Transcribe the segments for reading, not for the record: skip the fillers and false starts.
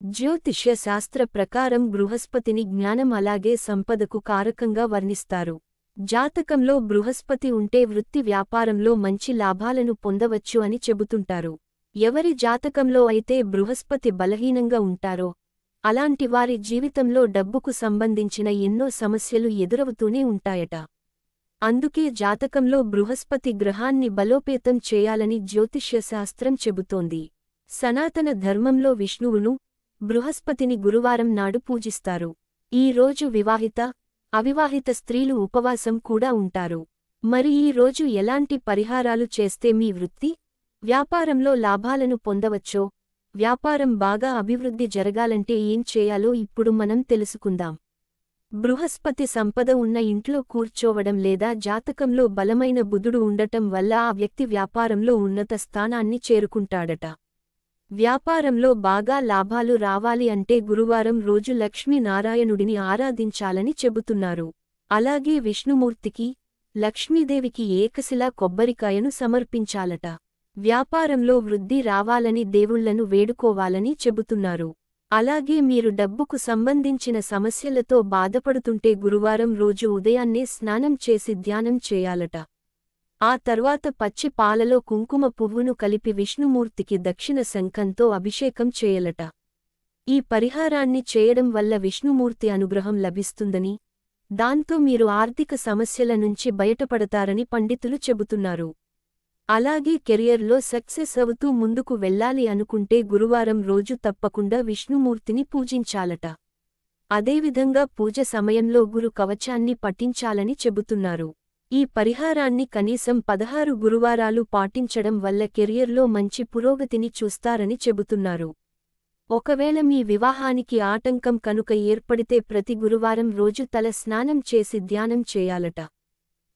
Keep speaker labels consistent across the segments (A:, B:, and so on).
A: జ్యోతిష్య శాస్త్ర ప్రకారం బృహస్పతిని జ్ఞానం అలాగే సంపదకు కారకంగా వర్ణిస్తారు. జాతకంలో బృహస్పతి ఉంటే వృత్తి వ్యాపారంలో మంచి లాభాలను పొందవచ్చు అని చెబుతుంటారు. ఎవరి జాతకంలో అయితే బృహస్పతి బలహీనంగా ఉంటారో అలాంటి వారి జీవితంలో డబ్బుకు సంబంధించిన ఎన్నో సమస్యలు ఎదురవుతూనే ఉంటాయట. అందుకే జాతకంలో బృహస్పతి గ్రహాన్ని బలోపేతం చేయాలని జ్యోతిష్య శాస్త్రం చెబుతోంది. సనాతన ధర్మంలో విష్ణువును, బృహస్పతిని గురువారం నాడు పూజిస్తారు. ఈ రోజు వివాహిత, అవివాహిత స్త్రీలు ఉపవాసం కూడా ఉంటారు. మరి ఈ రోజు ఎలాంటి పరిహారాలు చేస్తే మీ వృత్తి, వ్యాపారంలో లాభాలను పొందవచ్చో, వ్యాపారం బాగా అభివృద్ధి జరగాలంటే ఏం చేయాలో ఇప్పుడు మనం తెలుసుకుందాం. బృహస్పతి సంపద ఉన్న ఇంట్లో కూర్చోవడం లేదా జాతకంలో బలమైన బుధుడు ఉండటం వల్ల ఆ వ్యక్తి వ్యాపారంలో ఉన్నత స్థానాన్ని చేరుకుంటాడట. వ్యాపారంలో బాగా లాభాలు రావాలి అంటే గురువారం రోజు లక్ష్మీనారాయణుడిని ఆరాధించాలని చెబుతున్నారు. అలాగే విష్ణుమూర్తికి, లక్ష్మీదేవికి ఏకశిలా కొబ్బరికాయను సమర్పించాలట. వ్యాపారంలో వృద్ధి రావాలని దేవుళ్లను వేడుకోవాలని చెబుతున్నారు. అలాగే మీరు డబ్బుకు సంబంధించిన సమస్యలతో బాధపడుతుంటే గురువారం రోజు ఉదయాన్నే స్నానం చేసి ధ్యానం చేయాలట. ఆ తర్వాత పచ్చి పాలలో కుంకుమ పువ్వును కలిపి విష్ణుమూర్తికి దక్షిణ శంఖంతో అభిషేకం చేయలట. ఈ పరిహారాన్ని చేయడం వల్ల విష్ణుమూర్తి అనుగ్రహం లభిస్తుందని, దాంతో మీరు ఆర్థిక సమస్యల నుంచి బయటపడతారని పండితులు చెబుతున్నారు. అలాగే కెరియర్లో సక్సెస్ అవుతూ ముందుకు వెళ్ళాలి అనుకుంటే గురువారం రోజు తప్పకుండా విష్ణుమూర్తిని పూజించాలట. అదేవిధంగా పూజ సమయంలో గురు కవచాన్ని పఠించాలని చెబుతున్నారు. ఈ పరిహారాన్ని కనీసం 16 గురువారాలు పాటించడం వల్ల కెరియర్లో మంచి పురోగతిని చూస్తారని చెబుతున్నారు. ఒకవేళ మీ వివాహానికి ఆటంకం కనుక ఏర్పడితే ప్రతి గురువారం రోజు తల స్నానం చేసి ధ్యానం చేయాలట.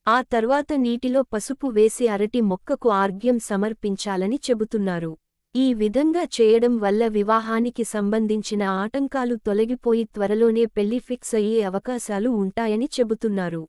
A: ఆ తర్వాత నీటిలో పసుపు వేసి అరటి మొక్కకు ఆర్ఘ్యం సమర్పించాలని చెబుతున్నారు. ఈ విధంగా చేయడం వల్ల వివాహానికి సంబంధించిన ఆటంకాలు తొలగిపోయి త్వరలోనే పెళ్లి ఫిక్స్ అయ్యే అవకాశాలు ఉంటాయని చెబుతున్నారు.